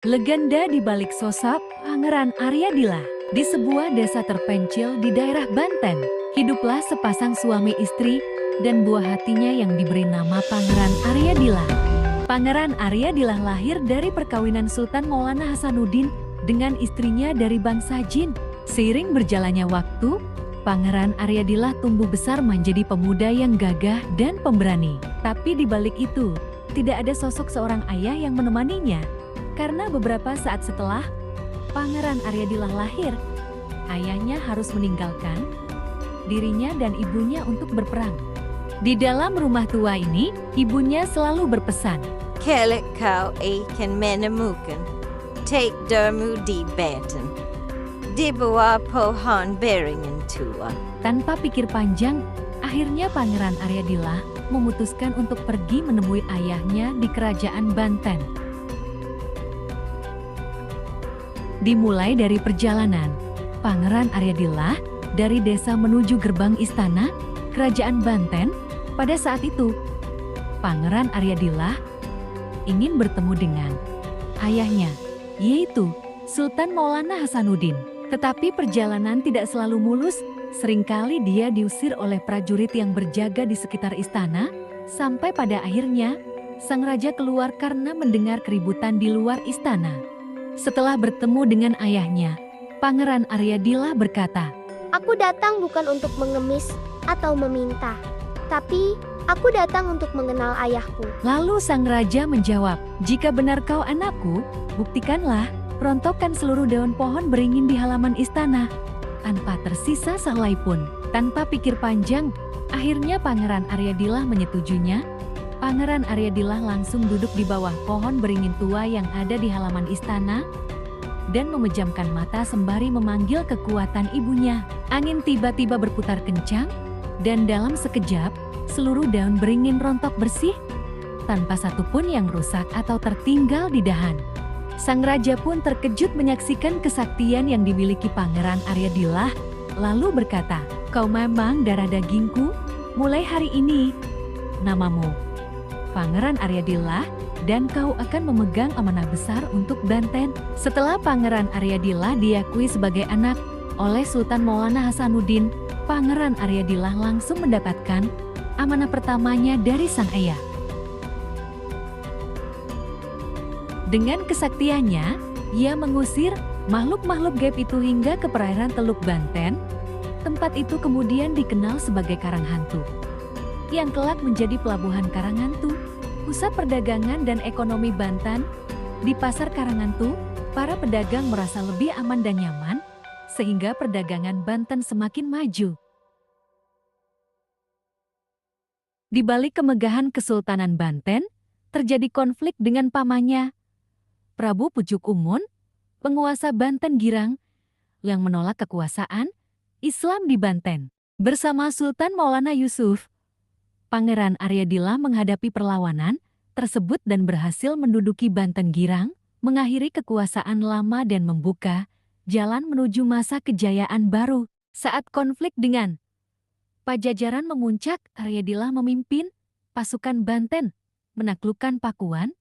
Legenda di balik sosok Pangeran Aryadila. Di sebuah desa terpencil di daerah Banten, hiduplah sepasang suami istri dan buah hatinya yang diberi nama Pangeran Aryadila. Pangeran Aryadila lahir dari perkawinan Sultan Maulana Hasanuddin dengan istrinya dari bangsa Jin. Seiring berjalannya waktu, Pangeran Aryadila tumbuh besar menjadi pemuda yang gagah dan pemberani. Tapi di balik itu, tidak ada sosok seorang ayah yang menemaninya. Karena beberapa saat setelah Pangeran Aryadila lahir, ayahnya harus meninggalkan dirinya dan ibunya untuk berperang. Di dalam rumah tua ini, ibunya selalu berpesan, Kala kau akan menemukan takdirmu di Banten, di bawah pohon beringin tua. Tanpa pikir panjang, akhirnya Pangeran Aryadila memutuskan untuk pergi menemui ayahnya di kerajaan Banten. Dimulai dari perjalanan, Pangeran Aryadila dari desa menuju gerbang istana kerajaan Banten. Pada saat itu, Pangeran Aryadila ingin bertemu dengan ayahnya, yaitu Sultan Maulana Hasanuddin. Tetapi perjalanan tidak selalu mulus, seringkali dia diusir oleh prajurit yang berjaga di sekitar istana, sampai pada akhirnya, sang raja keluar karena mendengar keributan di luar istana. Setelah bertemu dengan ayahnya, Pangeran Aryadila berkata, "Aku datang bukan untuk mengemis atau meminta, tapi aku datang untuk mengenal ayahku." Lalu sang raja menjawab, "Jika benar kau anakku, buktikanlah, rontokkan seluruh daun pohon beringin di halaman istana." Tanpa tersisa sehelai pun, tanpa pikir panjang, akhirnya Pangeran Aryadila menyetujuinya. Pangeran Aryadila langsung duduk di bawah pohon beringin tua yang ada di halaman istana dan memejamkan mata sembari memanggil kekuatan ibunya. Angin tiba-tiba berputar kencang dan dalam sekejap seluruh daun beringin rontok bersih tanpa satupun yang rusak atau tertinggal di dahan. Sang raja pun terkejut menyaksikan kesaktian yang dimiliki Pangeran Aryadila, lalu berkata, "Kau memang darah dagingku, mulai hari ini namamu Pangeran Aryadila, dan kau akan memegang amanah besar untuk Banten." Setelah Pangeran Aryadila diakui sebagai anak oleh Sultan Maulana Hasanuddin, Pangeran Aryadila langsung mendapatkan amanah pertamanya dari sang ayah. Dengan kesaktiannya, ia mengusir makhluk-makhluk gaib itu hingga ke perairan Teluk Banten. Tempat itu kemudian dikenal sebagai Karang Hantu, yang kelak menjadi pelabuhan Karanghantu, pusat perdagangan dan ekonomi Banten. Di pasar Karanghantu, para pedagang merasa lebih aman dan nyaman, sehingga perdagangan Banten semakin maju. Di balik kemegahan Kesultanan Banten, terjadi konflik dengan pamannya, Prabu Pucuk Umun, penguasa Banten Girang, yang menolak kekuasaan Islam di Banten. Bersama Sultan Maulana Yusuf, Pangeran Aryadila menghadapi perlawanan tersebut dan berhasil menduduki Banten Girang, mengakhiri kekuasaan lama dan membuka jalan menuju masa kejayaan baru. Saat konflik dengan Pajajaran memuncak, Aryadila memimpin pasukan Banten menaklukkan Pakuan.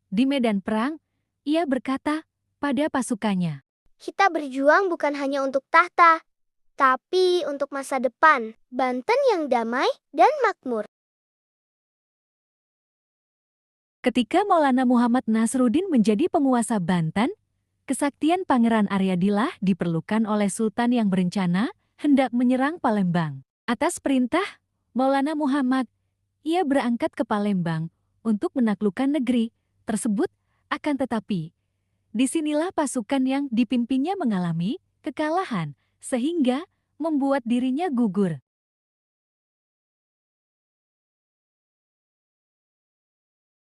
Di medan perang, ia berkata pada pasukannya, "Kita berjuang bukan hanya untuk tahta, tapi untuk masa depan Banten yang damai dan makmur." Ketika Maulana Muhammad Nasruddin menjadi penguasa Banten, kesaktian Pangeran Aryadila diperlukan oleh Sultan yang berencana hendak menyerang Palembang. Atas perintah Maulana Muhammad, ia berangkat ke Palembang untuk menaklukkan negeri tersebut, akan tetapi disinilah pasukan yang dipimpinnya mengalami kekalahan sehingga membuat dirinya gugur.